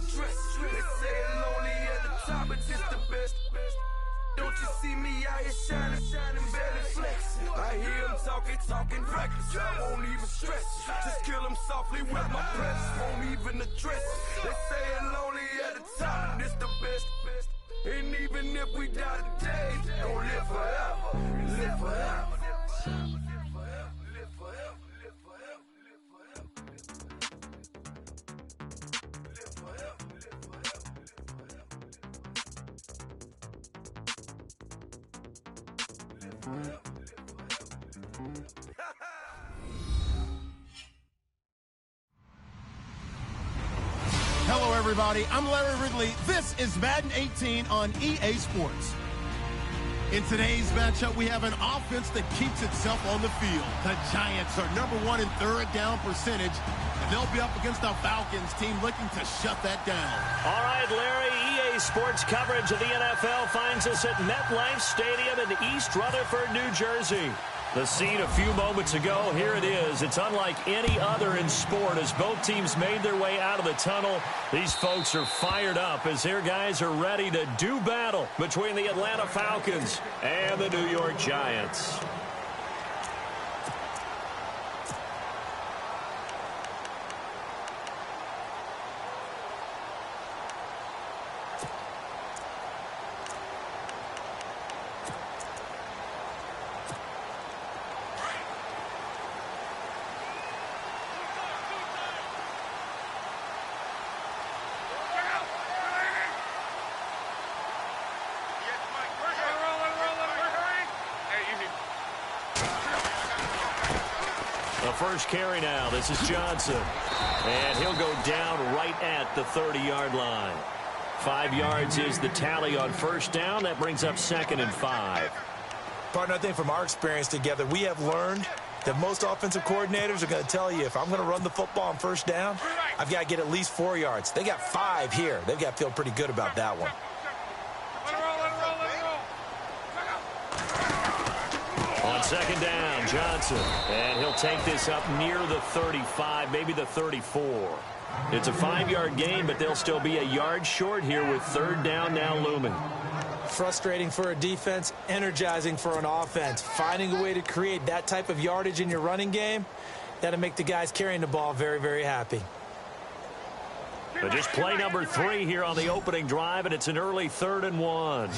address it. They say it's lonely at the top, but it's the best. Don't you see me out here shining, barely flexing? I hear them talking reckless. I won't even stress it. Just kill them softly with my press. Won't even address it. They say it's lonely at the top, but it's the best. And even if we die today, don't live forever. Live forever. Hello, everybody. I'm Larry Ridley. This is Madden 18 on EA Sports. In today's matchup, we have an offense that keeps itself on the field. The Giants are #1 in third down percentage, and they'll be up against the Falcons team looking to shut that down. All right, Larry, EA Sports coverage of the NFL finds us at MetLife Stadium in East Rutherford, New Jersey. The scene a few moments ago, here it is. It's unlike any other in sport as both teams made their way out of the tunnel. These folks are fired up as their guys are ready to do battle between the Atlanta Falcons and the New York Giants. The first carry now. This is Johnson. And he'll go down right at the 30-yard line. 5 yards is the tally on first down. That brings up 2nd and 5. Partner, I think from our experience together, we have learned that most offensive coordinators are going to tell you, if I'm going to run the football on first down, I've got to get at least 4 yards. They got 5 here. They've got to feel pretty good about that one. On second down, Johnson. And he'll take this up near the 35, maybe the 34. It's a 5-yard gain, but they'll still be a yard short here with third down now looming. Frustrating for a defense, energizing for an offense. Finding a way to create that type of yardage in your running game, that'll make the guys carrying the ball very, very happy. But just play number 3 here on the opening drive, and it's an early 3rd and 1.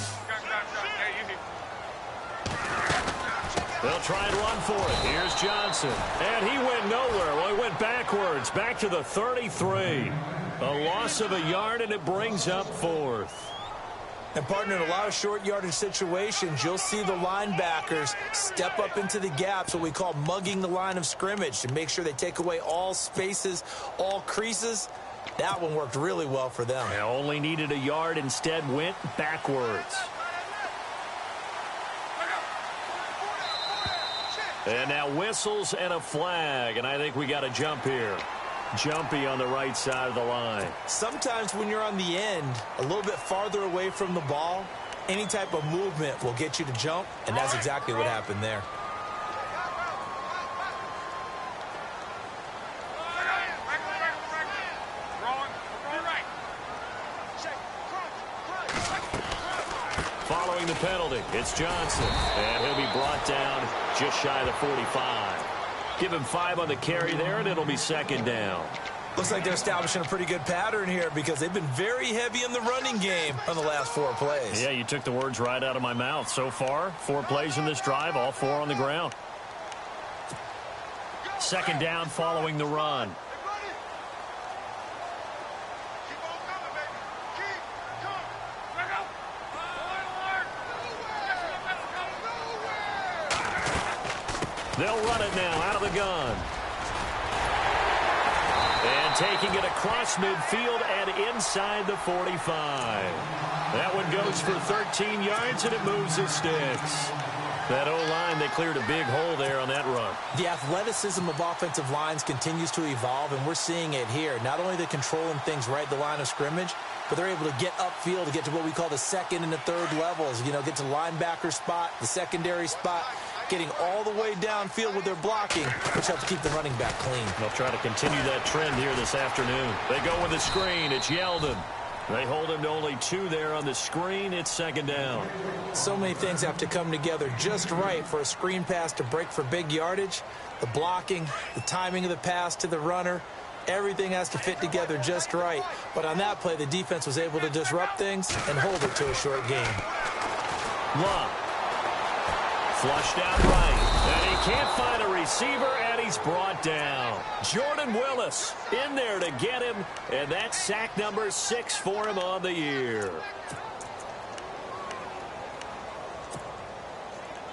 They'll try and run for it. Here's Johnson. And he went nowhere. Well, he went backwards, back to the 33. A loss of a yard, and it brings up 4th. And, partner, in a lot of short yardage situations, you'll see the linebackers step up into the gaps, what we call mugging the line of scrimmage, to make sure they take away all spaces, all creases. That one worked really well for them. They only needed a yard, instead went backwards. And now whistles and a flag, and I think we got a jump here. Jumpy on the right side of the line. Sometimes when you're on the end, a little bit farther away from the ball, any type of movement will get you to jump, and that's exactly what happened there. Following the penalty, it's Johnson, and he'll be brought down just shy of the 45. Give him 5 on the carry there, and it'll be 2nd down. Looks like they're establishing a pretty good pattern here because they've been very heavy in the running game on the last 4 plays. Yeah, you took the words right out of my mouth. So far, 4 plays in this drive, all 4 on the ground. 2nd down following the run. They'll run it now out of the gun. And taking it across midfield and inside the 45. That one goes for 13 yards, and it moves his sticks. That O-line, they cleared a big hole there on that run. The athleticism of offensive lines continues to evolve, and we're seeing it here. Not only they're controlling things right at the line of scrimmage, but they're able to get upfield to get to what we call the 2nd and the 3rd levels. You know, get to the linebacker spot, the secondary spot. getting all the way downfield with their blocking, which helps keep the running back clean. They'll try to continue that trend here this afternoon. They go with the screen. It's Yeldon. They hold him to only 2 there on the screen. It's second down. So many things have to come together just right for a screen pass to break for big yardage. The blocking, the timing of the pass to the runner, everything has to fit together just right. But on that play, the defense was able to disrupt things and hold it to a short gain. Luck. Flushed out right. And he can't find a receiver, and he's brought down. Jordan Willis in there to get him, and that's sack number 6 for him on the year.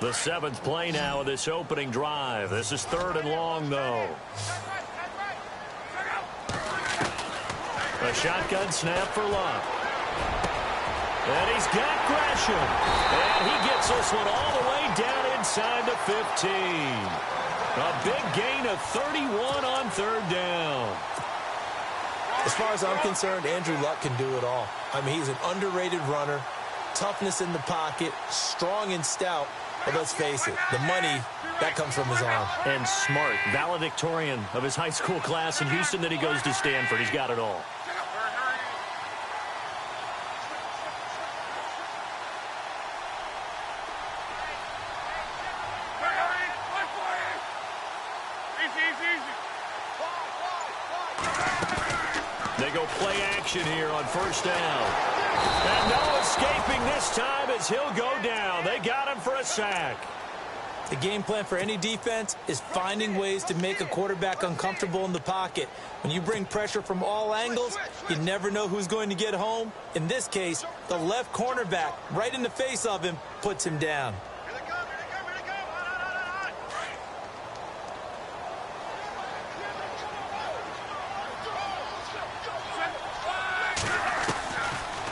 The 7th play now of this opening drive. This is 3rd and long, though. A shotgun snap for Luck. And he's got Gresham. And he gets this one all the way down inside the 15. A big gain of 31 on 3rd down. As far as I'm concerned, Andrew Luck can do it all. I mean, he's an underrated runner. Toughness in the pocket, strong and stout. But let's face it, the money, that comes from his arm. And smart, valedictorian of his high school class in Houston. Then he goes to Stanford. He's got it all. They go play action here on 1st down. And no escaping this time as he'll go down. They got him for a sack. The game plan for any defense is finding ways to make a quarterback uncomfortable in the pocket. When you bring pressure from all angles, you never know who's going to get home. In this case, the left cornerback, right in the face of him, puts him down.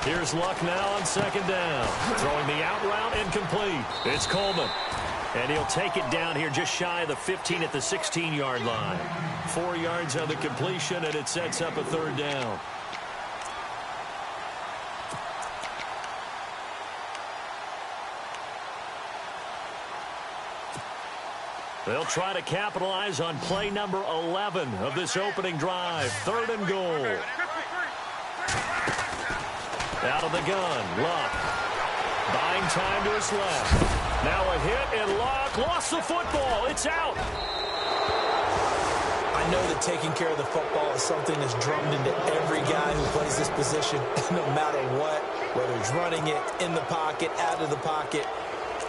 Here's Luck now on 2nd down. Throwing the out route incomplete. It's Coleman. And he'll take it down here just shy of the 15 at the 16-yard line. 4 yards on the completion, and it sets up a 3rd down. They'll try to capitalize on play number 11 of this opening drive. 3rd and goal. Out of the gun, Luck. Buying time to his left. Now a hit, and Luck lost the football. It's out. I know that taking care of the football is something that's drummed into every guy who plays this position, no matter what, whether he's running it, in the pocket, out of the pocket.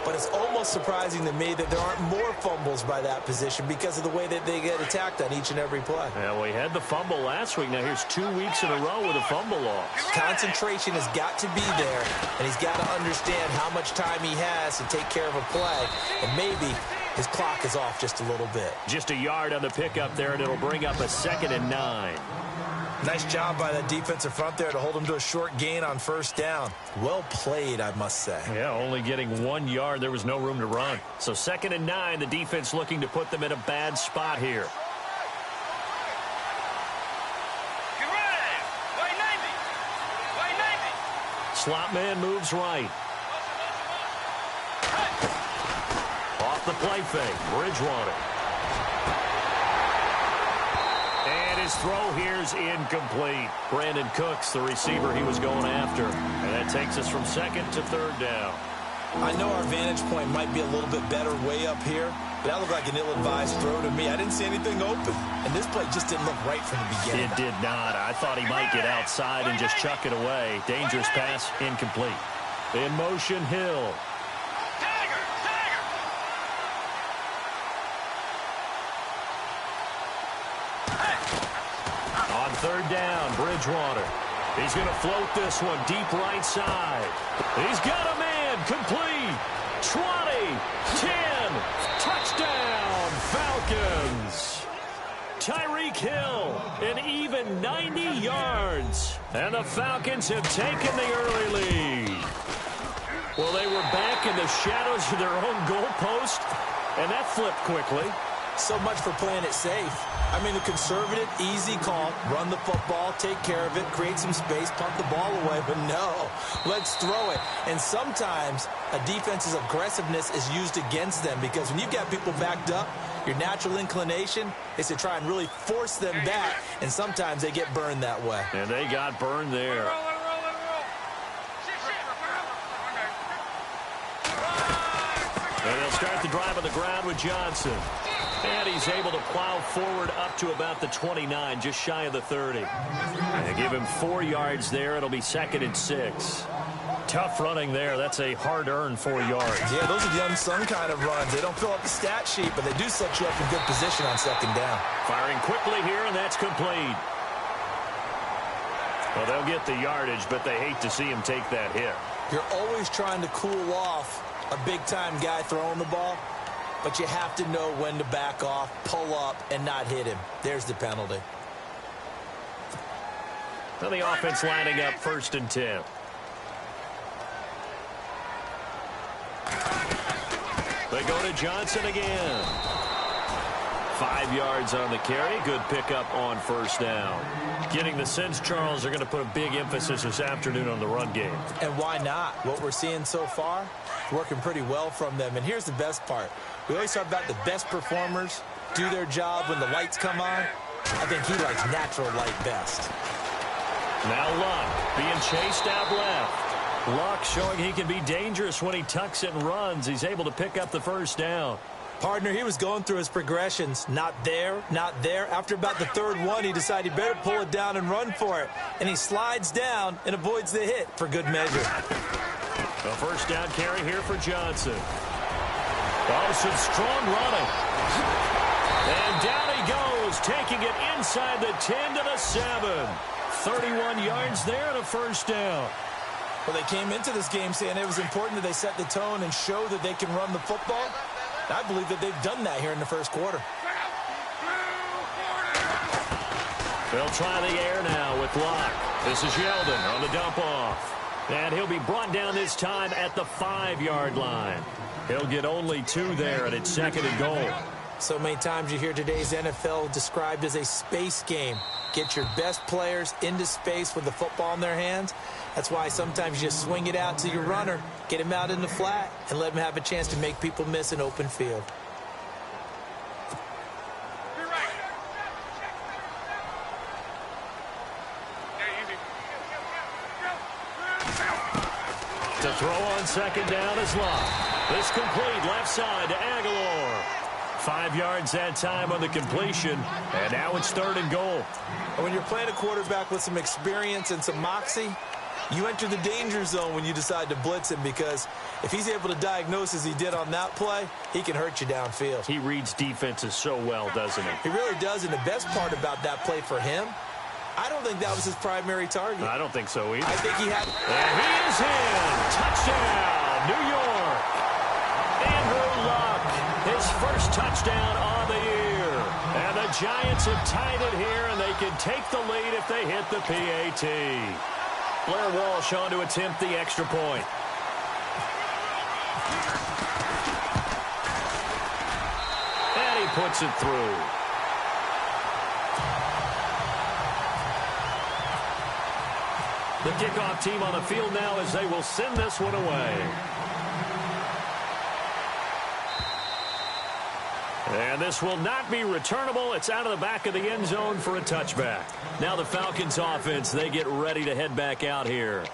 But it's almost surprising to me that there aren't more fumbles by that position because of the way that they get attacked on each and every play. Yeah, we had the fumble last week. Now here's 2 weeks in a row with a fumble loss. Concentration has got to be there, and he's got to understand how much time he has to take care of a play. And maybe his clock is off just a little bit. Just a yard on the pickup there, and it'll bring up a 2nd and 9. Nice job by that defensive front there to hold him to a short gain on 1st down. Well played, I must say. Yeah, only getting 1 yard. There was no room to run. So 2nd and 9, the defense looking to put them in a bad spot here. Slot man moves right. Off the play fake, Bridgewater. His throw here's incomplete. Brandon Cooks, the receiver he was going after. And that takes us from 2nd to 3rd down. I know our vantage point might be a little bit better way up here, but that looked like an ill-advised throw to me. I didn't see anything open. And this play just didn't look right from the beginning. It did not. I thought he might get outside and just chuck it away. Dangerous pass, incomplete. In motion, Hill. On 3rd down, Bridgewater. He's going to float this one deep right side. He's got a man, complete. 20, 10, touchdown, Falcons. Tyreek Hill, an even 90 yards. And the Falcons have taken the early lead. Well, they were back in the shadows of their own goalpost, and that flipped quickly. So much for playing it safe. I mean, the conservative, easy call, run the football, take care of it, create some space, punt the ball away. But no, let's throw it. And sometimes a defense's aggressiveness is used against them because when you've got people backed up, your natural inclination is to try and really force them back, and sometimes they get burned that way. And they got burned there. And they'll start the drive on the ground with Johnson. And he's able to plow forward up to about the 29, just shy of the 30. They give him 4 yards there. It'll be 2nd and 6. Tough running there. That's a hard-earned 4 yards. Yeah, those are the unsung kind of runs. They don't fill up the stat sheet, but they do set you up in good position on 2nd down. Firing quickly here, and that's complete. Well, they'll get the yardage, but they hate to see him take that hit. You're always trying to cool off a big-time guy throwing the ball, but you have to know when to back off, pull up, and not hit him. There's the penalty. So the offense lining up 1st and 10. They go to Johnson again. 5 yards on the carry. Good pickup on 1st down. Getting the sense, Charles, are going to put a big emphasis this afternoon on the run game. And why not? What we're seeing so far, working pretty well from them. And here's the best part. We always talk about the best performers do their job when the lights come on. I think he likes natural light best. Now Luck being chased out left. Luck showing he can be dangerous when he tucks it and runs. He's able to pick up the 1st down. Partner, he was going through his progressions. Not there, not there. After about the 3rd one, he decided he better pull it down and run for it. And he slides down and avoids the hit for good measure. A 1st down carry here for Johnson. Oh, some strong running. And down he goes, taking it inside the 10 to the 7. 31 yards there and a 1st down. Well, they came into this game saying it was important that they set the tone and show that they can run the football. I believe that they've done that here in the 1st quarter. They'll try the air now with Locke. This is Yeldon on the dump off. And he'll be brought down this time at the 5-yard line. He'll get only 2 there, and it's 2nd and goal. So many times you hear today's NFL described as a space game. Get your best players into space with the football in their hands. That's why sometimes you just swing it out to your runner, get him out in the flat, and let him have a chance to make people miss an open field. To throw on 2nd down is Locke. This complete left side to Aguilar. 5 yards that time on the completion, and now it's 3rd and goal. And when you're playing a quarterback with some experience and some moxie, you enter the danger zone when you decide to blitz him, because if he's able to diagnose as he did on that play, he can hurt you downfield. He reads defenses so well, doesn't he? He really does, and the best part about that play for him, I don't think that was his primary target. I don't think so either. I think he had... And he is in! Touchdown, New York! Andrew Luck, his 1st touchdown on the year. And the Giants have tied it here, and they can take the lead if they hit the PAT. Blair Walsh on to attempt the extra point. And he puts it through. The kickoff team on the field now as they will send this one away. And this will not be returnable. It's out of the back of the end zone for a touchback. Now the Falcons offense, they get ready to head back out here.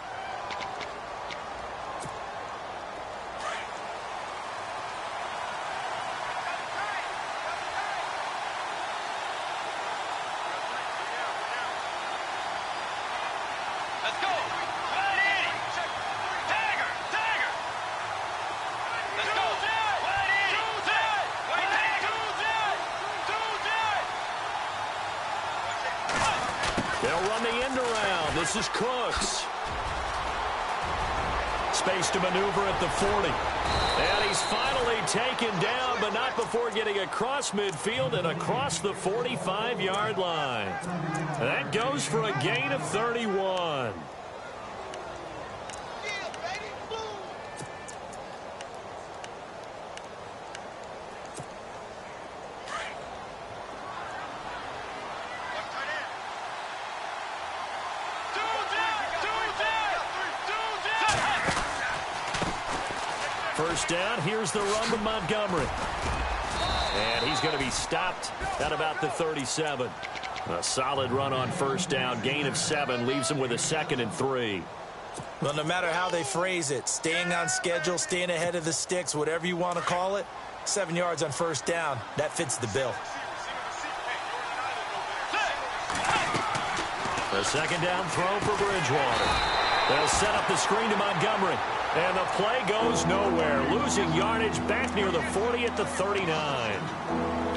This is Cooks. Space to maneuver at the 40. And he's finally taken down, but not before getting across midfield and across the 45-yard line. That goes for a gain of 31. first down. Here's the run to Montgomery. And he's going to be stopped at about the 37. A solid run on first down. Gain of 7 leaves him with a 2nd and 3. Well, no matter how they phrase it, staying on schedule, staying ahead of the sticks, whatever you want to call it, 7 yards on first down, that fits the bill. The second down throw for Bridgewater. They'll set up the screen to Montgomery. And the play goes nowhere. Losing yardage back near the 40 at the 39.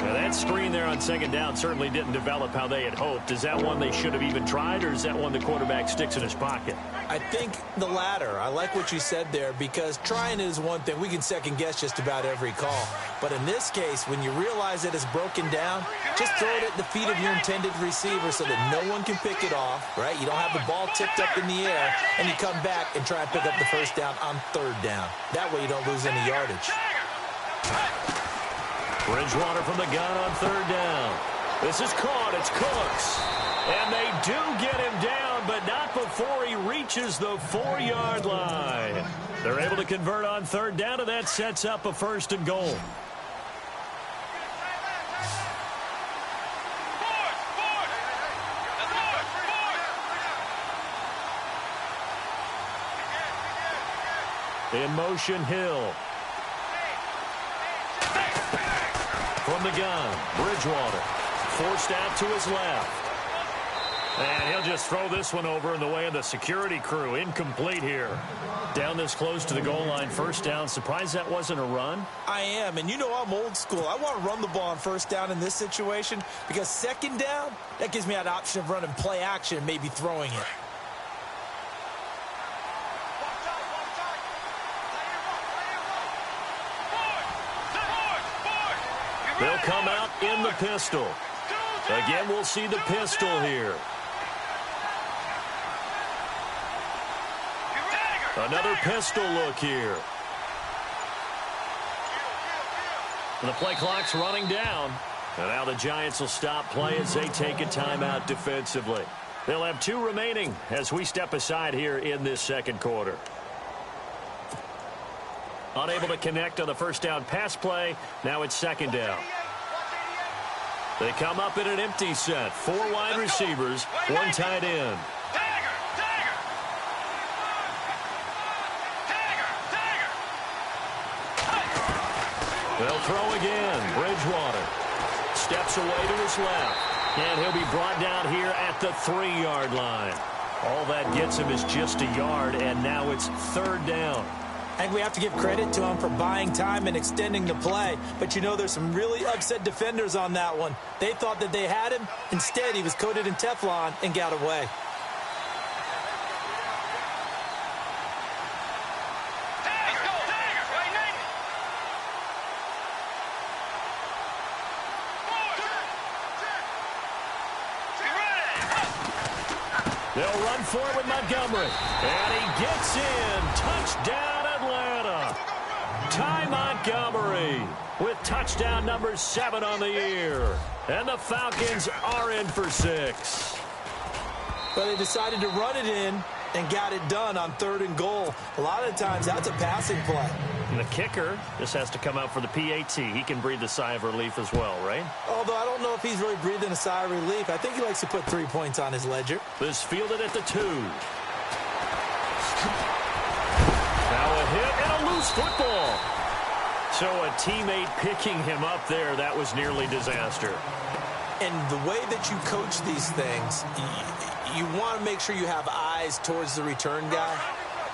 Now that screen there on second down certainly didn't develop how they had hoped. Is that one they should have even tried, or is that one the quarterback sticks in his pocket? I think the latter. I like what you said there, because trying it is one thing. We can second guess just about every call. But in this case, when you realize that it's broken down, just throw it at the feet of your intended receiver so that no one can pick it off, right? You don't have the ball tipped up in the air, and you come back and try and pick up the first down on third down. That way you don't lose any yardage. Bridgewater from the gun on third down. This is caught. It's Cooks. And they do get him down, but not before he reaches the 4-yard line. They're able to convert on third down, and that sets up a 1st and goal. In motion, Hill. From the gun, Bridgewater. Forced out to his left. And he'll just throw this one over in the way of the security crew. Incomplete here. Down this close to the goal line, first down. Surprised that wasn't a run? I am, and you know I'm old school. I want to run the ball on first down in this situation, because second down, that gives me that option of running play action and maybe throwing it. They'll come out in the pistol. Again, we'll see the pistol here. Another pistol look here. And the play clock's running down. And now the Giants will stop play as they take a timeout defensively. They'll have 2 remaining as we step aside here in this second quarter. Unable to connect on the first down pass play. Now it's second down. They come up in an empty set. 4 wide receivers, 1 tight end. They'll throw again. Bridgewater steps away to his left. And he'll be brought down here at the 3-yard line. All that gets him is just a yard, and now it's third down. I think we have to give credit to him for buying time and extending the play. But, you know, there's some really upset defenders on that one. They thought that they had him. Instead, he was coated in Teflon and got away. They'll run for it with Montgomery. And he gets in. Touchdown, Atlanta. Ty Montgomery with touchdown number 7 on the year. And the Falcons are in for 6. But they decided to run it in and got it done on 3rd and goal. A lot of times that's a passing play. And the kicker just has to come out for the PAT. He can breathe a sigh of relief as well, right? Although I don't know if he's really breathing a sigh of relief. I think he likes to put 3 points on his ledger. This fielded at the 2. Now a hit and a loose football. So a teammate picking him up there, that was nearly disaster. And the way that you coach these things, you want to make sure you have eyes towards the return guy,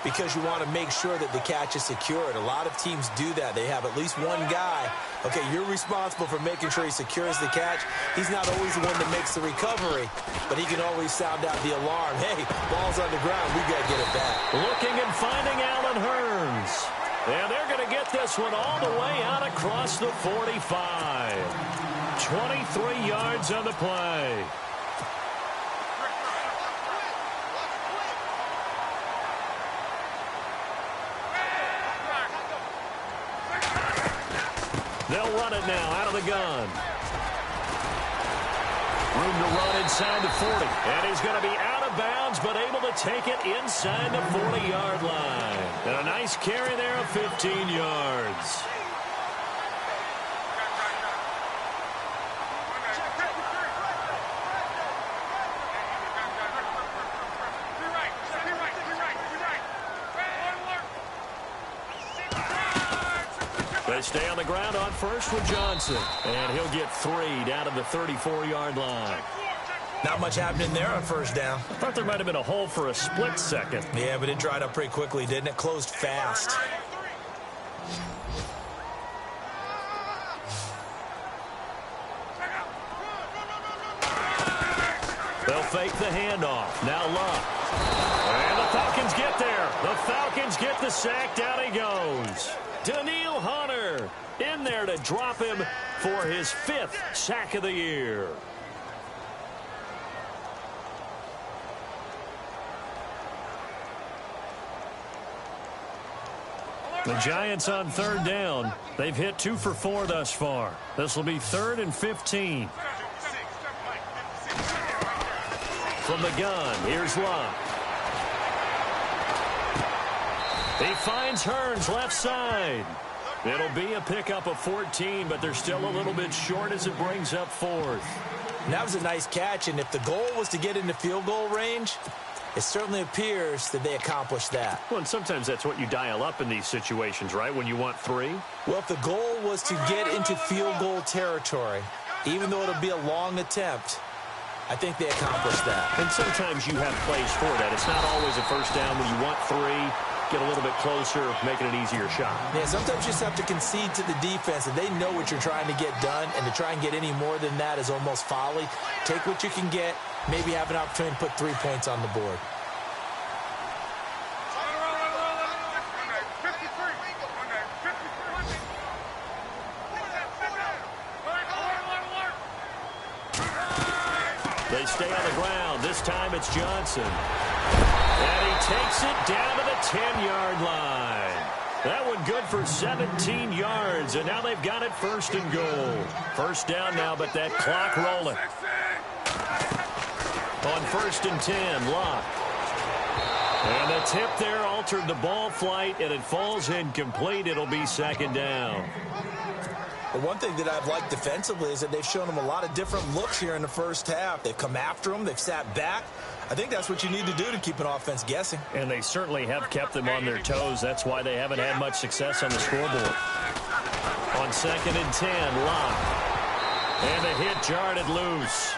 because you want to make sure that the catch is secured. A lot of teams do that. They have at least one guy. Okay, you're responsible for making sure he secures the catch. He's not always the one that makes the recovery, but he can always sound out the alarm. Hey, ball's on the ground. We got to get it back. Looking and finding Allen Hurns. And they're going to get this one all the way out across the 45. 23 yards on the play. They'll run it now out of the gun. Room to run inside the 40. And he's going to be out of bounds runs, but able to take it inside the 40-yard line. And a nice carry there of 15 yards. They stay on the ground on first with Johnson. And he'll get 3 down to the 34-yard line. Not much happening there on first down. I thought there might have been a hole for a split second. Yeah, but it dried up pretty quickly, didn't it? Closed fast. They'll fake the handoff. Now Luck. And the Falcons get there. The Falcons get the sack. Down he goes. Daniil Hunter in there to drop him for his 5th sack of the year. The Giants on third down. They've hit 2 for 4 thus far. This will be 3rd and 15. From the gun, here's Luck. He finds Hearns left side. It'll be a pickup of 14, but they're still a little bit short as it brings up 4th. That was a nice catch, and if the goal was to get into field goal range, it certainly appears that they accomplished that. Well, and sometimes that's what you dial up in these situations, right, when you want 3? Well, if the goal was to get into field goal territory, even though it'll be a long attempt, I think they accomplished that. And sometimes you have plays for that. It's not always a first down when you want 3. Get a little bit closer, making an easier shot. Yeah, sometimes you just have to concede to the defense, and they know what you're trying to get done, and to try and get any more than that is almost folly. Take what you can get, maybe have an opportunity to put 3 points on the board. They stay on the ground. This time it's Johnson. And he takes it down to the 10-yard line. That one good for 17 yards, and now they've got it 1st and goal. First down now, but that clock rolling. On 1st and 10, Luck. And the tip there altered the ball flight, and it falls incomplete. It'll be 2nd down. But one thing that I've liked defensively is that they've shown them a lot of different looks here in the first half. They've come after them. They've sat back. I think that's what you need to do to keep an offense guessing. And they certainly have kept them on their toes. That's why they haven't had much success on the scoreboard. On 2nd and 10, Luck. And the hit jarred it loose.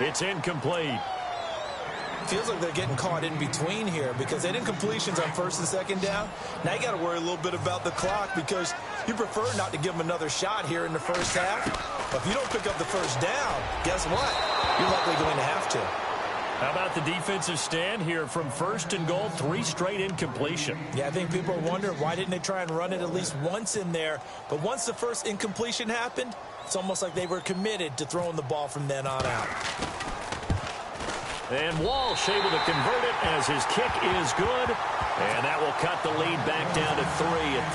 It's incomplete. Feels like they're getting caught in between here because they did completions on 1st and 2nd down. Now you got to worry a little bit about the clock because you prefer not to give them another shot here in the first half. But if you don't pick up the first down, guess what? You're likely going to have to. How about the defensive stand here from 1st and goal, 3 straight incompletion? Yeah, I think people are wondering why didn't they try and run it at least once in there. But once the first incompletion happened, it's almost like they were committed to throwing the ball from then on out. And Walsh able to convert it as his kick is good. And that will cut the lead back down to 3 at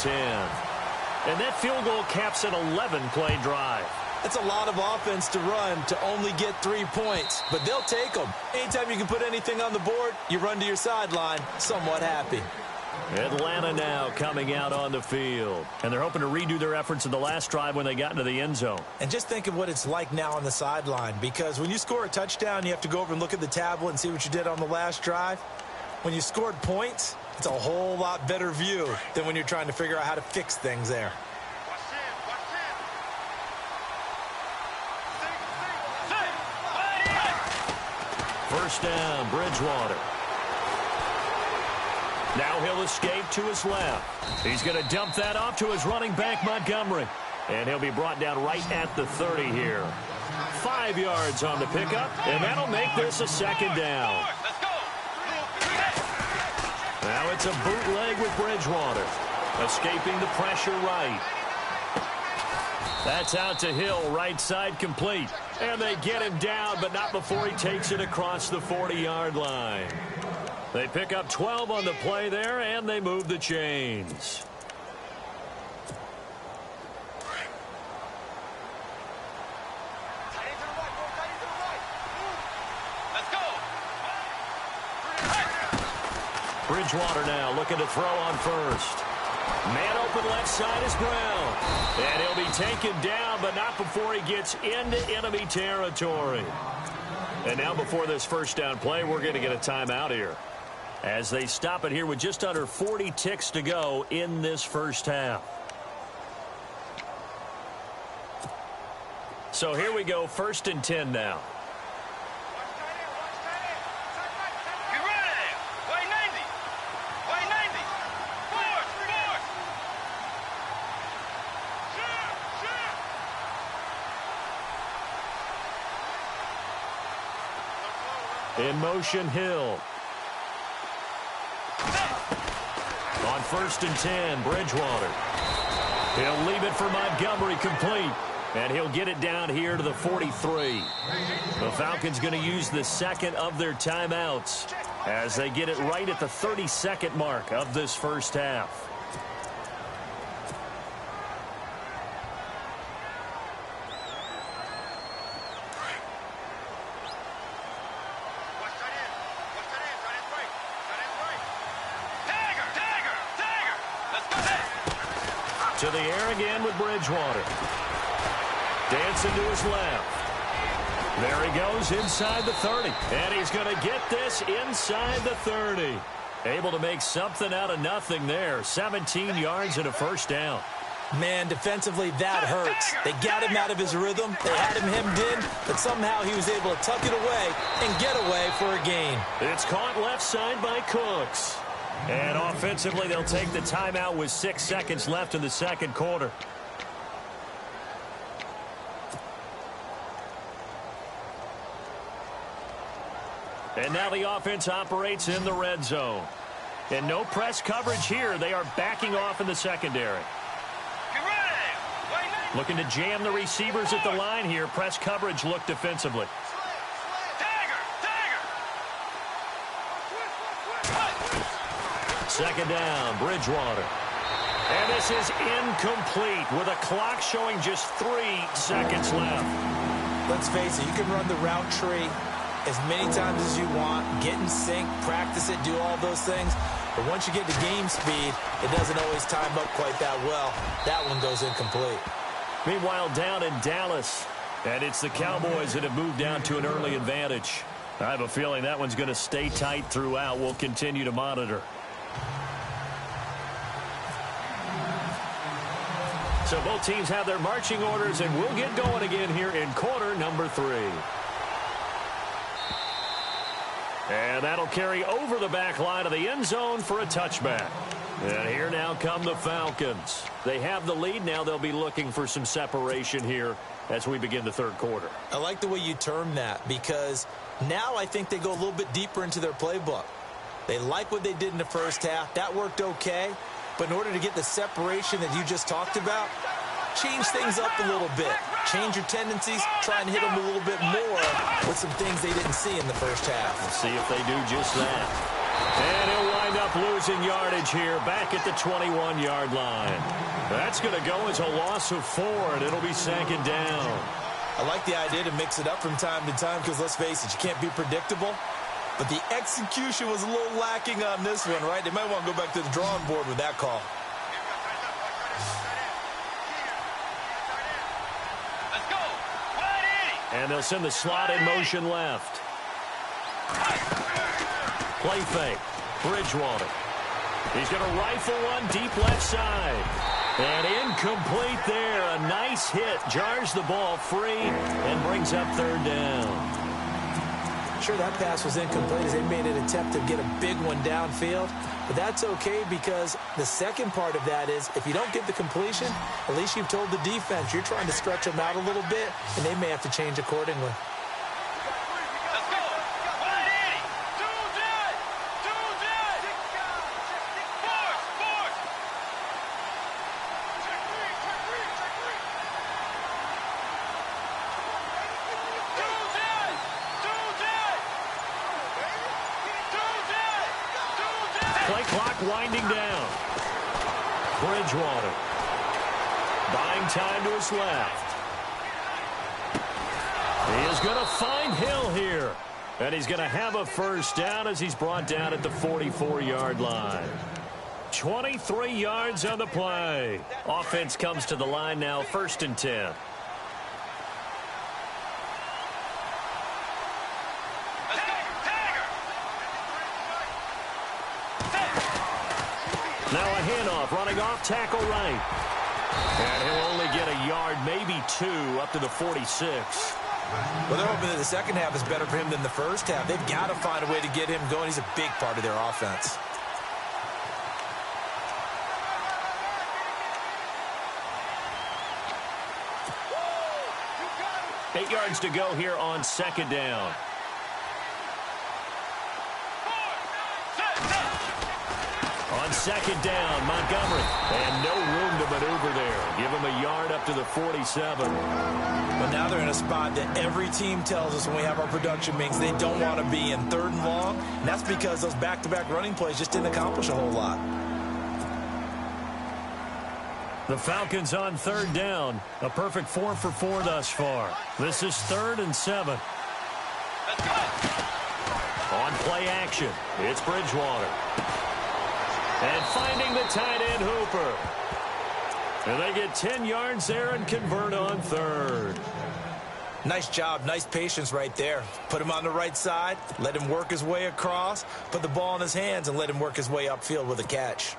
13-10. And that field goal caps an 11-play drive. It's a lot of offense to run to only get 3 points, but they'll take them. Anytime you can put anything on the board, you run to your sideline somewhat happy. Atlanta now coming out on the field. And they're hoping to redo their efforts in the last drive when they got into the end zone. And just think of what it's like now on the sideline, because when you score a touchdown, you have to go over and look at the tablet and see what you did on the last drive. When you scored points, it's a whole lot better view than when you're trying to figure out how to fix things there. First down, Bridgewater. Now he'll escape to his left. He's going to dump that off to his running back, Montgomery. And he'll be brought down right at the 30 here. 5 yards on the pickup, and that'll make this a 2nd down. Now it's a bootleg with Bridgewater. Escaping the pressure right. That's out to Hill, right side complete. And they get him down, but not before he takes it across the 40-yard line. They pick up 12 on the play there, and they move the chains. Bridgewater now looking to throw on first. Man open left side is Brown. And he'll be taken down, but not before he gets into enemy territory. And now before this first down play, we're going to get a timeout here, as they stop it here with just under 40 ticks to go in this first half. So here we go, 1st and 10 now. In motion, Hill. On 1st and 10, Bridgewater. He'll leave it for Montgomery, complete. And he'll get it down here to the 43. The Falcons going to use the second of their timeouts as they get it right at the 32nd mark of this first half. To the air again with Bridgewater. Dancing to his left. There he goes inside the 30. And he's going to get this inside the 30. Able to make something out of nothing there. 17 yards and a first down. Man, defensively, that hurts. They got him out of his rhythm. They had him hemmed in, but somehow he was able to tuck it away and get away for a gain. It's caught left side by Cooks. And offensively, they'll take the timeout with 6 seconds left in the second quarter. And now the offense operates in the red zone. And no press coverage here. They are backing off in the secondary. Looking to jam the receivers at the line here. Press coverage look defensively. Second down, Bridgewater. And this is incomplete with a clock showing just 3 seconds left. Let's face it, you can run the route tree as many times as you want, get in sync, practice it, do all those things. But once you get to game speed, it doesn't always time up quite that well. That one goes incomplete. Meanwhile, down in Dallas, and it's the Cowboys that have moved down to an early advantage. I have a feeling that one's going to stay tight throughout. We'll continue to monitor. So both teams have their marching orders, and we'll get going again here in quarter number 3. And that'll carry over the back line of the end zone for a touchback. And here now come the Falcons. They have the lead. Now they'll be looking for some separation here as we begin the third quarter. I like the way you term that, because now I think they go a little bit deeper into their playbook. They like what they did in the first half. That worked okay. But in order to get the separation that you just talked about, change things up a little bit. Change your tendencies. Try and hit them a little bit more with some things they didn't see in the first half. Let's see if they do just that. And he'll wind up losing yardage here back at the 21-yard line. That's going to go as a loss of 4, and it'll be second down. I like the idea to mix it up from time to time because, let's face it, you can't be predictable. But the execution was a little lacking on this one, right? They might want to go back to the drawing board with that call. Let's go. And they'll send the slot in motion left. Play fake. Bridgewater. He's going to rifle one deep left side. And incomplete there. A nice hit. Jars the ball free and brings up third down. Sure, that pass was incomplete as they made an attempt to get a big one downfield. But that's okay, because the second part of that is if you don't get the completion, at least you've told the defense you're trying to stretch them out a little bit, and they may have to change accordingly. Let's go. 180. 2 dead. 2 dead. Force. Check three. 2 dead. 2 dead. 2 dead. Play clock winding down. Bridgewater. Buying time to his left. He is going to find Hill here. And he's going to have a first down as he's brought down at the 44-yard line. 23 yards on the play. Offense comes to the line now, 1st and 10. Now a handoff, running off, tackle right. And he'll only get a yard, maybe 2, up to the 46. Well, they're hoping that the second half is better for him than the first half. They've got to find a way to get him going. He's a big part of their offense. Eight yards to go here on 2nd down. On 2nd down, Montgomery. And no room to maneuver there. Give him a yard up to the 47. But now they're in a spot that every team tells us when we have our production meetings they don't want to be in, 3rd and long. And that's because those back-to-back running plays just didn't accomplish a whole lot. The Falcons on 3rd down. A perfect 4 for 4 thus far. This is 3rd and 7. On play action, it's Bridgewater. And finding the tight end, Hooper. And they get 10 yards there and convert on 3rd. Nice job, nice patience right there. Put him on the right side, let him work his way across, put the ball in his hands, and let him work his way upfield with a catch.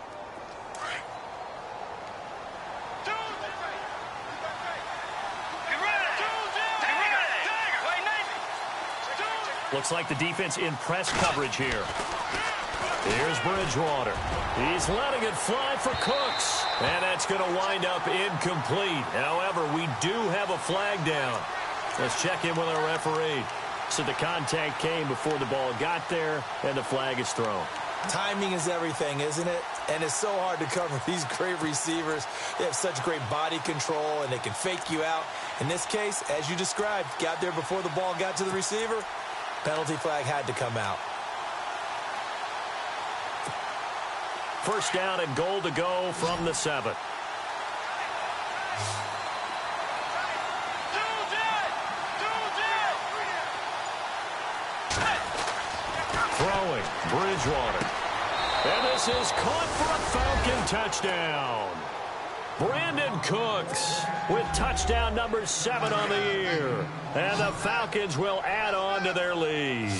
Looks like the defense in press coverage here. Here's Bridgewater. He's letting it fly for Cooks. And that's going to wind up incomplete. However, we do have a flag down. Let's check in with our referee. So the contact came before the ball got there, and the flag is thrown. Timing is everything, isn't it? And it's so hard to cover these great receivers. They have such great body control, and they can fake you out. In this case, as you described, got there before the ball got to the receiver. Penalty flag had to come out. First down and goal to go from the 7. Throwing, Bridgewater. And this is caught for a Falcon touchdown. Brandon Cooks with touchdown number 7 on the year. And the Falcons will add on to their lead.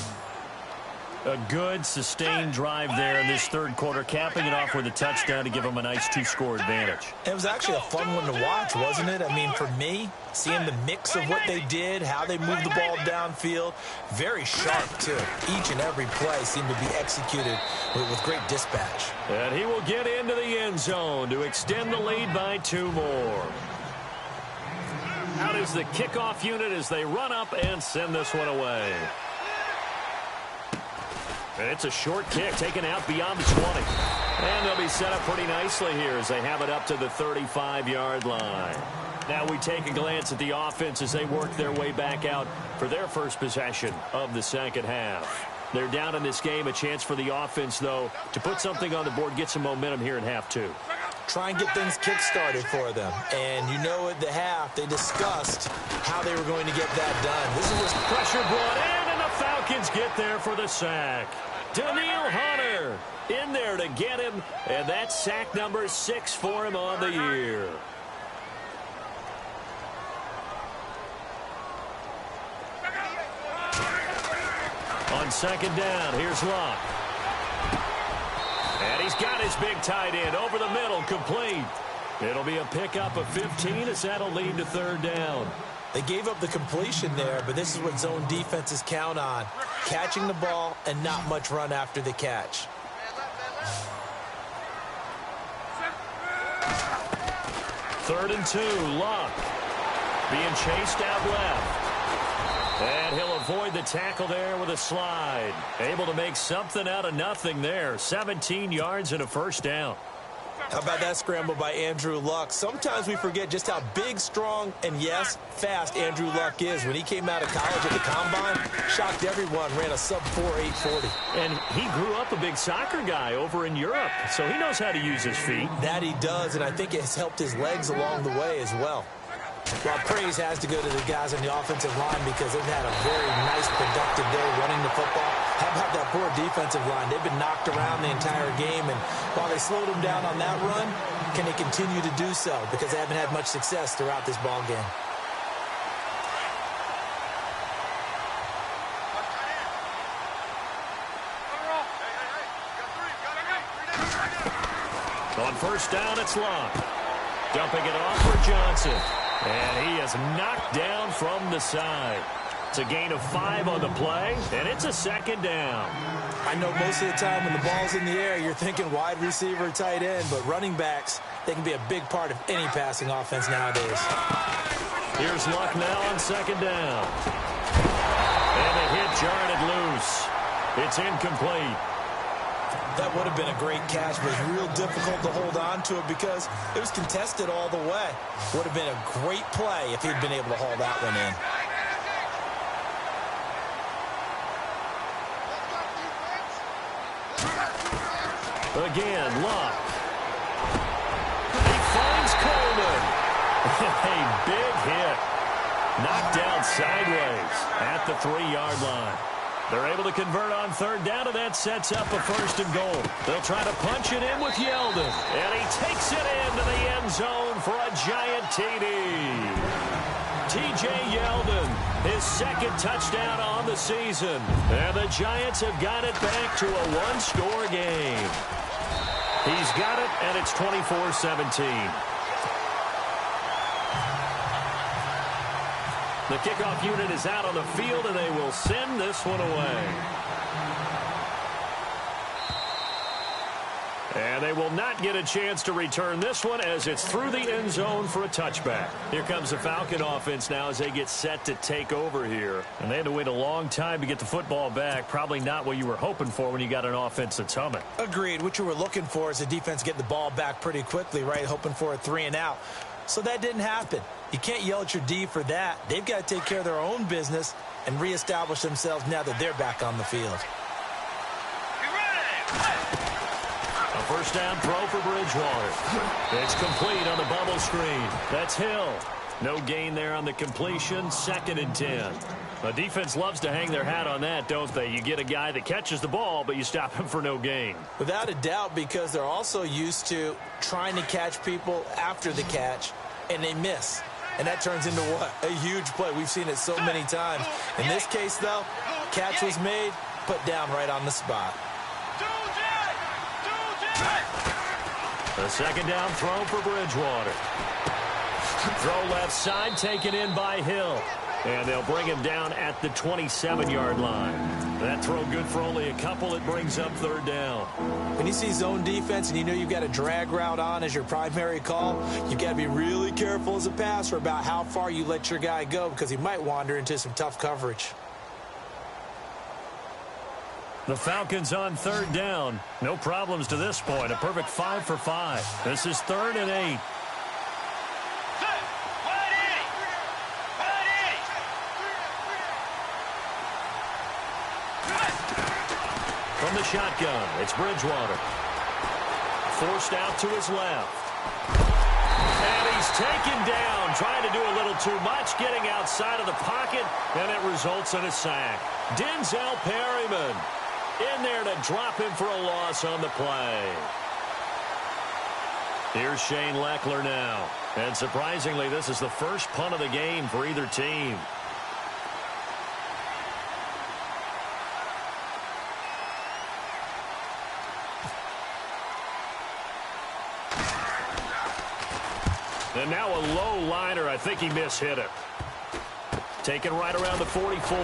A good, sustained drive there in this 3rd quarter, capping it off with a touchdown to give them a nice 2-score advantage. It was actually a fun one to watch, wasn't it? I mean, for me, seeing the mix of what they did, how they moved the ball downfield, very sharp, too. Each and every play seemed to be executed with great dispatch. And he will get into the end zone to extend the lead by 2 more. Out is the kickoff unit as they run up and send this one away. It's a short kick taken out beyond the 20. And they'll be set up pretty nicely here as they have it up to the 35-yard line. Now we take a glance at the offense as they work their way back out for their first possession of the 2nd half. They're down in this game. A chance for the offense, though, to put something on the board, get some momentum here in half 2. Try and get things kick-started for them. And you know at the half, they discussed how they were going to get that done. This is pressure brought in, and the Falcons get there for the sack. Daniil Hunter in there to get him, and that's sack number 6 for him on the year. On 2nd down, here's Luck. And he's got his big tight end over the middle, complete. It'll be a pickup of 15 as that'll lead to 3rd down. They gave up the completion there, but this is what zone defenses count on. Catching the ball and not much run after the catch. Third and 2, Luck. Being chased out left. And he'll avoid the tackle there with a slide. Able to make something out of nothing there. 17 yards and a first down. How about that scramble by Andrew Luck? Sometimes we forget just how big, strong, and, yes, fast Andrew Luck is. When he came out of college at the Combine, shocked everyone, ran a sub-4 840. And he grew up a big soccer guy over in Europe, so he knows how to use his feet. That he does, and I think it's helped his legs along the way as well. Well, praise has to go to the guys on the offensive line because they've had a very nice, productive day running the football. How about that poor defensive line? They've been knocked around the entire game, and while they slowed them down on that run, can they continue to do so? Because they haven't had much success throughout this ball game. On first down, it's Locke. Dumping it off for Johnson. And he is knocked down from the side. It's a gain of 5 on the play, and it's a second down. I know most of the time when the ball's in the air, you're thinking wide receiver, tight end, but running backs, they can be a big part of any passing offense nowadays. Here's Luck now on second down. And the hit jarred it loose. It's incomplete. That would have been a great catch, but it's real difficult to hold on to it because it was contested all the way. Would have been a great play if he'd been able to haul that one in. Again, Luck. He finds Coleman. A big hit. Knocked down sideways at the 3-yard line. They're able to convert on third down, and that sets up a first and goal. They'll try to punch it in with Yeldon. And he takes it into the end zone for a giant TD. T.J. Yeldon, his second touchdown on the season. And the Giants have got it back to a one-score game. He's got it, and it's 24-17. The kickoff unit is out on the field, and they will send this one away. And they will not get a chance to return this one as it's through the end zone for a touchback. Here comes the Falcon offense now as they get set to take over here. And they had to wait a long time to get the football back. Probably not what you were hoping for when you got an offense that's humming. Agreed. What you were looking for is the defense get the ball back pretty quickly, right? Hoping for a 3-and-out. So that didn't happen. You can't yell at your D for that. They've got to take care of their own business and reestablish themselves now that they're back on the field. A first down throw for Bridgewater. It's complete on the bubble screen. That's Hill. No gain there on the completion. 2nd and 10. The defense loves to hang their hat on that, don't they? You get a guy that catches the ball, but you stop him for no gain. Without a doubt, because they're also used to trying to catch people after the catch, and they miss. And that turns into what? A huge play. We've seen it so many times. In this case, though, catch was made, put down right on the spot. A second down throw for Bridgewater. Throw left side, taken in by Hill. And they'll bring him down at the 27-yard line. That throw good for only a couple. It brings up third down. When you see zone defense and you know you've got a drag route on as your primary call, you've got to be really careful as a passer about how far you let your guy go because he might wander into some tough coverage. The Falcons on third down. No problems to this point. A perfect 5 for 5. This is 3rd and 8. From the shotgun, it's Bridgewater. Forced out to his left. And he's taken down, trying to do a little too much, getting outside of the pocket, and it results in a sack. Denzel Perryman in there to drop him for a loss on the play. Here's Shane Leckler now. And surprisingly, this is the first punt of the game for either team. And now a low liner. I think he mishit it. Taken right around the 44.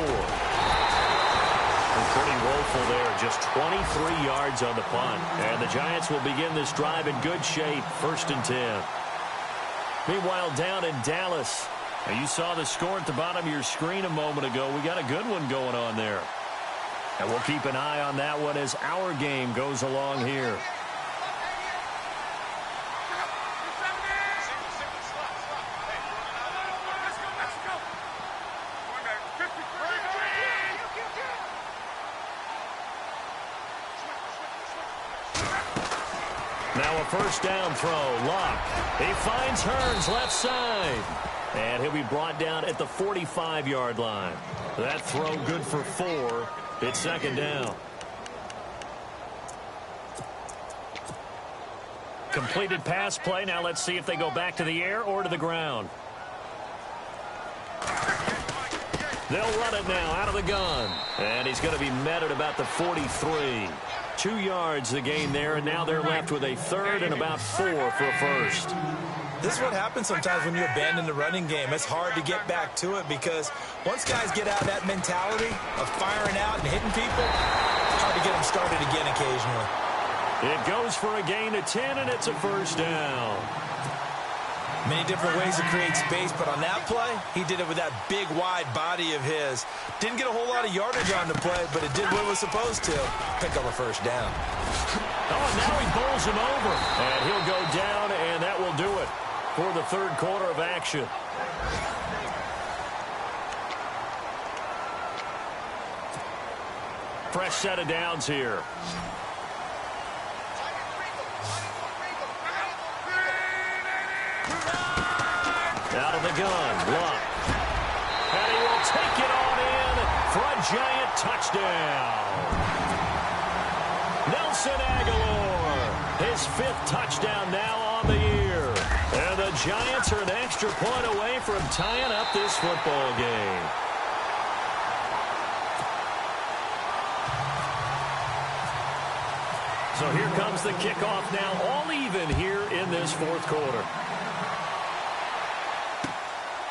And pretty woeful there. Just 23 yards on the punt. And the Giants will begin this drive in good shape. 1st and 10. Meanwhile, down in Dallas. Now you saw the score at the bottom of your screen a moment ago. We got a good one going on there. And we'll keep an eye on that one as our game goes along here. Now a first down throw. Luck. He finds Hearns left side. And he'll be brought down at the 45-yard line. That throw good for 4. It's second down. Completed pass play. Now let's see if they go back to the air or to the ground. They'll run it now out of the gun. And he's going to be met at about the 43. 2 yards the gain there, and now they're left with a third and about 4 for a first. This is what happens sometimes when you abandon the running game. It's hard to get back to it because once guys get out of that mentality of firing out and hitting people, it's hard to get them started again occasionally. It goes for a gain of 10, and it's a first down. Many different ways to create space, but on that play, he did it with that big, wide body of his. Didn't get a whole lot of yardage on the play, but it did what it was supposed to. Pick up a first down. Oh, and now he bowls him over. And he'll go down, and that will do it for the third quarter of action. Fresh set of downs here. Out of the gun, Luck. And he will take it on in for a giant touchdown. Nelson Aguilar, his 5th touchdown now on the year. And the Giants are an extra point away from tying up this football game. So here comes the kickoff now, all even here in this fourth quarter.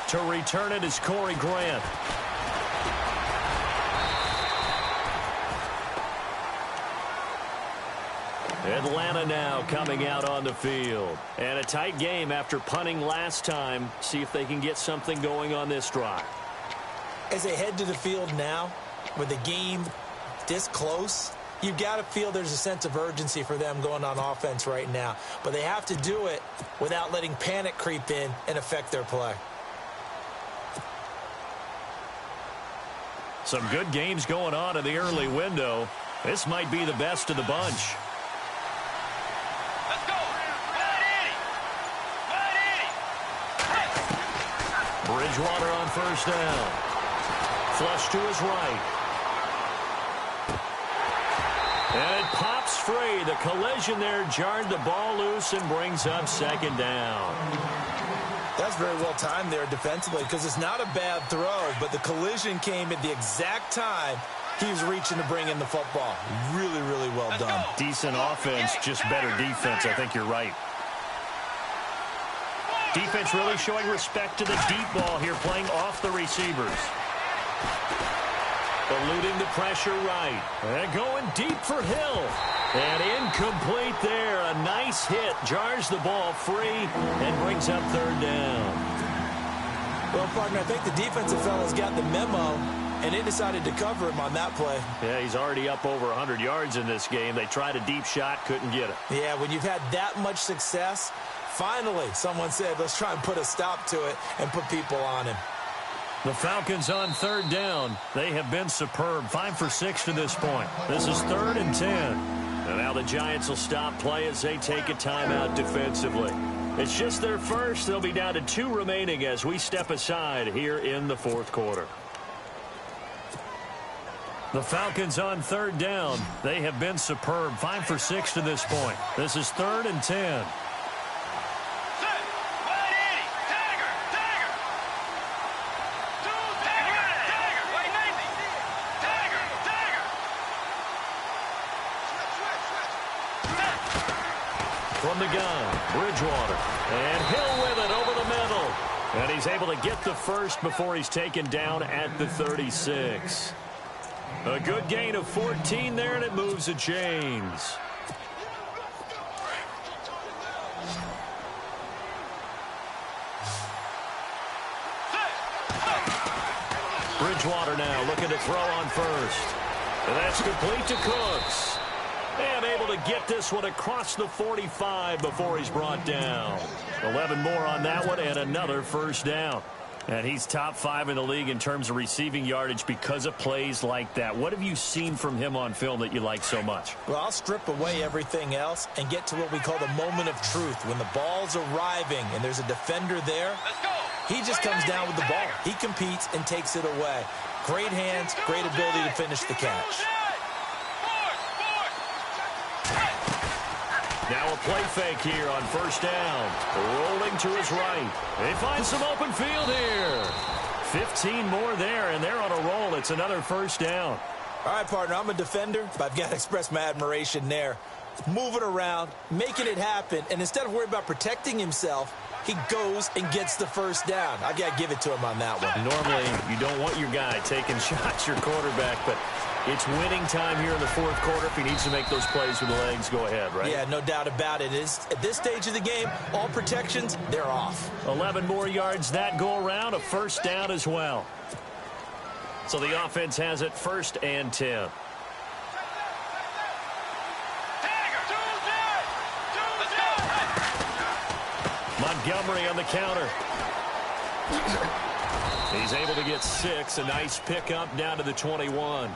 To return it is Corey Grant. Atlanta now coming out on the field. And a tight game after punting last time. See if they can get something going on this drive. As they head to the field now, with the game this close, you've got to feel there's a sense of urgency for them going on offense right now. But they have to do it without letting panic creep in and affect their play. Some good games going on in the early window. This might be the best of the bunch. Let's go. Bridgewater on first down. Flush to his right. And it pops free. The collision there jarred the ball loose and brings up second down. That's very well timed there defensively because it's not a bad throw, but the collision came at the exact time he was reaching to bring in the football. Really, really well done. Decent offense, just better defense. I think you're right. Defense really showing respect to the deep ball here, playing off the receivers. Eluding the pressure right. And going deep for Hill. And incomplete there. A nice hit. Jars the ball free and brings up third down. Well, partner, I think the defensive fellas got the memo, and they decided to cover him on that play. Yeah, he's already up over 100 yards in this game. They tried a deep shot, couldn't get it. Yeah, when you've had that much success, finally someone said, let's try and put a stop to it and put people on him. The Falcons on third down. They have been superb. 5 for 6 to this point. This is 3rd and 10. And now the Giants will stop play as they take a timeout defensively. It's just their first. They'll be down to 2 remaining as we step aside here in the fourth quarter. The Falcons on third down. They have been superb. 5 for 6 to this point. This is 3rd and 10. From the gun, Bridgewater. And Hill with it over the middle. And he's able to get the first before he's taken down at the 36. A good gain of 14 there, and it moves the chains. Bridgewater now looking to throw on first. And that's complete to Cooks. And able to get this one across the 45 before he's brought down. 11 more on that one and another first down. And he's top 5 in the league in terms of receiving yardage because of plays like that. What have you seen from him on film that you like so much? Well, I'll strip away everything else and get to what we call the moment of truth. When the ball's arriving and there's a defender there, he just comes down with the ball. He competes and takes it away. Great hands, great ability to finish the catch. Now a play fake here on first down. Rolling to his right. They find some open field here. 15 more there, and they're on a roll. It's another first down. All right, partner, I'm a defender, but I've got to express my admiration there. Moving around, making it happen, and instead of worrying about protecting himself, he goes and gets the first down. I've got to give it to him on that one. Normally, you don't want your guy taking shots, your quarterback, but it's winning time here in the fourth quarter. If he needs to make those plays with the legs, go ahead, right? Yeah, no doubt about it. At this stage of the game, all protections, they're off. 11 more yards that go around, a first down as well. So the offense has it first and 10. Montgomery on the counter. He's able to get 6. A nice pickup down to the 21.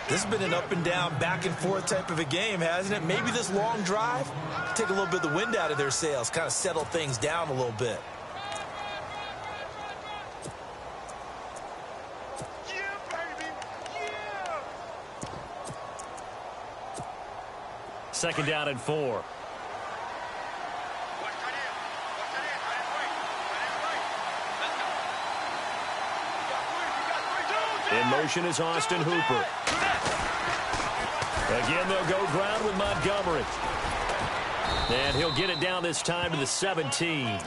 This has been an up-and-down, back-and-forth type of a game, hasn't it? Maybe this long drive, take a little bit of the wind out of their sails, kind of settle things down a little bit. Second down and 4. In motion is Austin Hooper. Again, they'll go ground with Montgomery. And he'll get it down this time to the 17.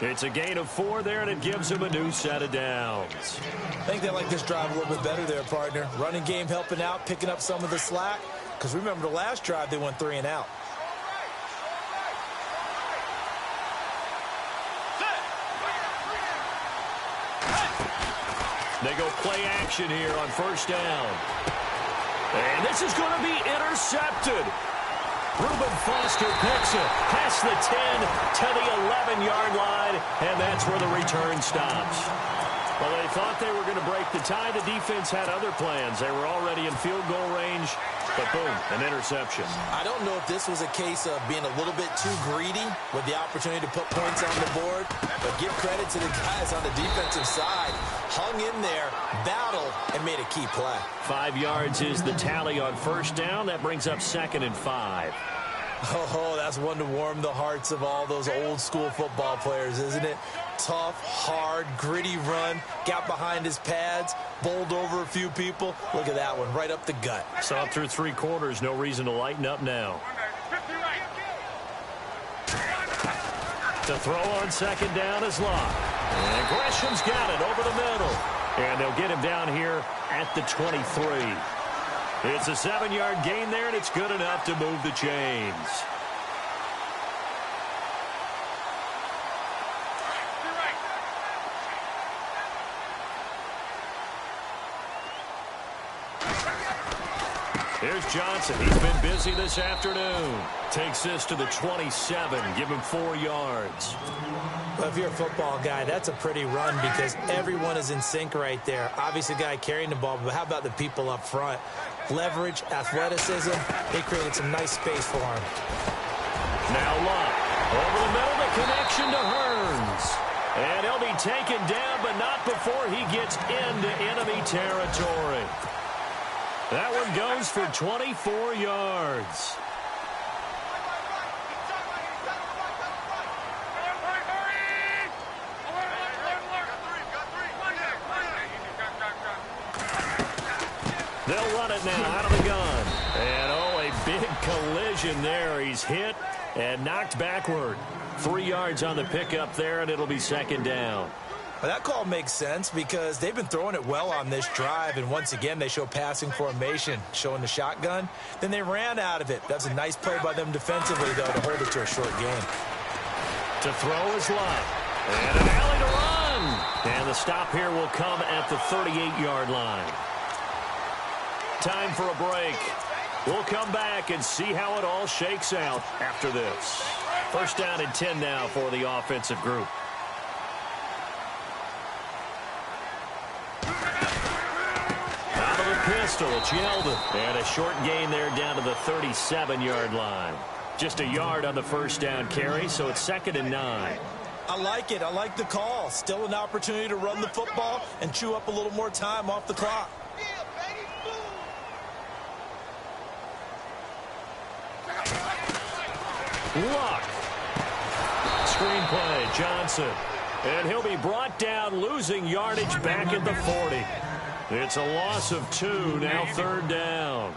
It's a gain of 4 there, and it gives him a new set of downs. I think they like this drive a little bit better there, partner. Running game helping out, picking up some of the slack. Because remember the last drive, they went 3 and out. They go play action here on first down. And this is going to be intercepted. Reuben Foster picks it past the 10 to the 11-yard line, and that's where the return stops. Well, they thought they were going to break the tie. The defense had other plans. They were already in field goal range, but boom, an interception. I don't know if this was a case of being a little bit too greedy with the opportunity to put points on the board, but give credit to the guys on the defensive side. Hung in there, battled, and made a key play. 5 yards is the tally on first down. That brings up second and 5. Oh, that's one to warm the hearts of all those old-school football players, isn't it? Tough, hard, gritty run, got behind his pads, bowled over a few people. Look at that one, right up the gut. Saw through 3 quarters, no reason to lighten up now. To throw on second down is Locke. And Gresham's got it over the middle. And they'll get him down here at the 23. It's a 7-yard gain there, and it's good enough to move the chains. Here's Johnson. He's been busy this afternoon. Takes this to the 27. Give him 4 yards. Well, if you're a football guy, that's a pretty run because everyone is in sync right there. Obviously, the guy carrying the ball, but how about the people up front? Leverage, athleticism, they created some nice space for him. Now Locke. Over the middle, the connection to Hearns. And he'll be taken down, but not before he gets into enemy territory. That one goes for 24 yards. They'll run it now out of the gun. And, oh, a big collision there. He's hit and knocked backward. 3 yards on the pickup there, and it'll be second down. Well, that call makes sense because they've been throwing it well on this drive, and once again, they show passing formation, showing the shotgun. Then they ran out of it. That's a nice play by them defensively, though, to hold it to a short game. To throw is Locke. And an alley to run. And the stop here will come at the 38-yard line. Time for a break. We'll come back and see how it all shakes out after this. First down and 10 now for the offensive group. pistol. It's Yeldon. And a short gain there down to the 37-yard line. Just a yard on the first down carry, so it's 2nd and 9. I like it. I like the call. Still an opportunity to run the football and chew up a little more time off the clock. Luck. Screenplay, Johnson. And he'll be brought down, losing yardage back at the 40. It's a loss of 2, now 3rd down.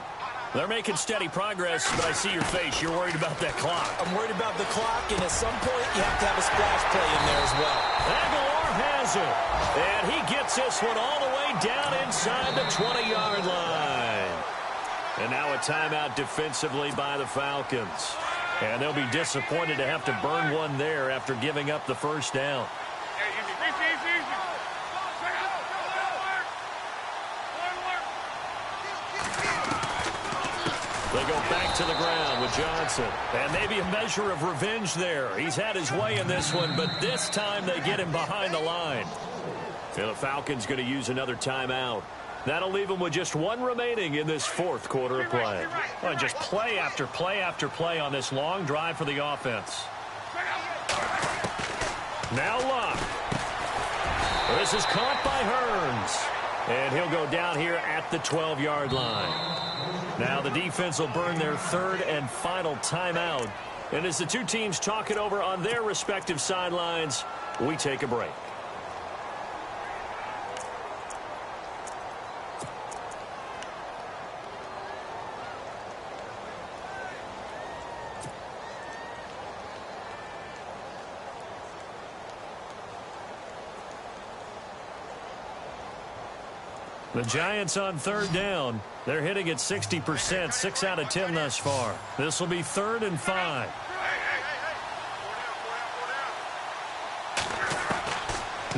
They're making steady progress, but I see your face. You're worried about that clock. I'm worried about the clock, and at some point, you have to have a splash play in there as well. Aguilar has it. And he gets this one all the way down inside the 20-yard line. And now a timeout defensively by the Falcons. And they'll be disappointed to have to burn one there after giving up the first down. They go back to the ground with Johnson. And maybe a measure of revenge there. He's had his way in this one, but this time they get him behind the line. And the Falcons going to use another timeout. That'll leave them with just one remaining in this 4th quarter of play. Well, just play after play after play on this long drive for the offense. Now Luck. This is caught by Hearns. And he'll go down here at the 12-yard line. Now the defense will burn their 3rd and final timeout. And as the two teams talk it over on their respective sidelines, we take a break. The Giants on 3rd down. They're hitting at 60%, 6 out of 10 thus far. This will be 3rd and 5.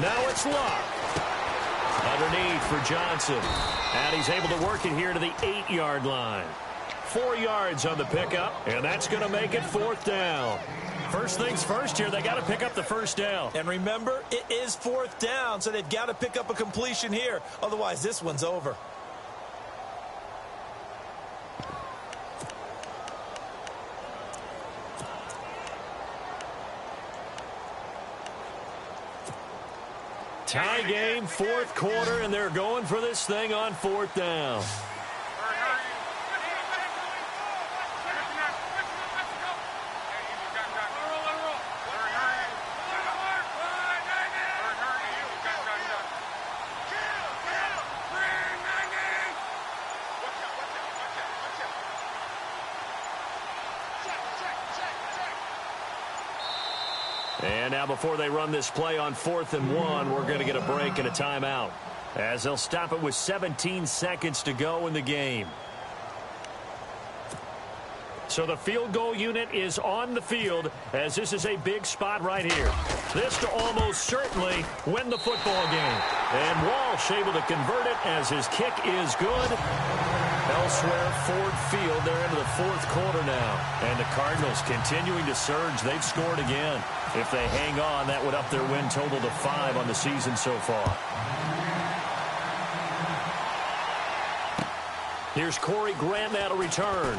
Now it's Luck. Underneath for Johnson. And he's able to work it here to the 8-yard line. 4 yards on the pickup, and that's going to make it 4th down. First things first here, they got to pick up the first down. And remember, it is 4th down, so they've got to pick up a completion here. Otherwise, this one's over. Tie game, 4th quarter, and they're going for this thing on 4th down. And now before they run this play on 4th and 1, we're going to get a break and a timeout, as they'll stop it with 17 seconds to go in the game. So the field goal unit is on the field, as this is a big spot right here. This to almost certainly win the football game. And Walsh able to convert it as his kick is good. Elsewhere, Ford Field, they're into the 4th quarter now. And the Cardinals continuing to surge. They've scored again. If they hang on, that would up their win total to 5 on the season so far. Here's Corey Grant now to return.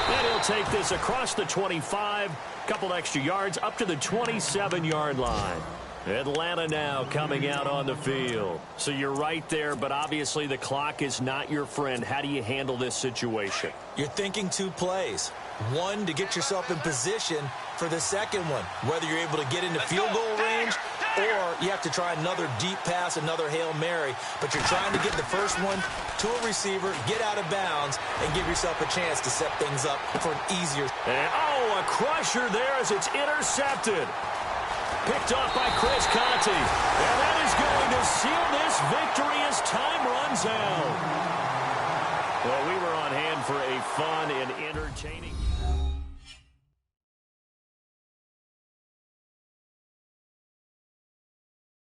And he'll take this across the 25, couple extra yards, up to the 27-yard line. Atlanta now coming out on the field. So you're right there, but obviously the clock is not your friend. How do you handle this situation? You're thinking 2 plays. One, to get yourself in position for the second one, whether you're able to get into field goal range or you have to try another deep pass, another Hail Mary. But you're trying to get the first one to a receiver, get out of bounds, and give yourself a chance to set things up for an easier. And, a crusher there as it's intercepted. Picked off by Chris Conte. And that is going to seal this victory as time runs out. Well, we were on hand for a fun and entertaining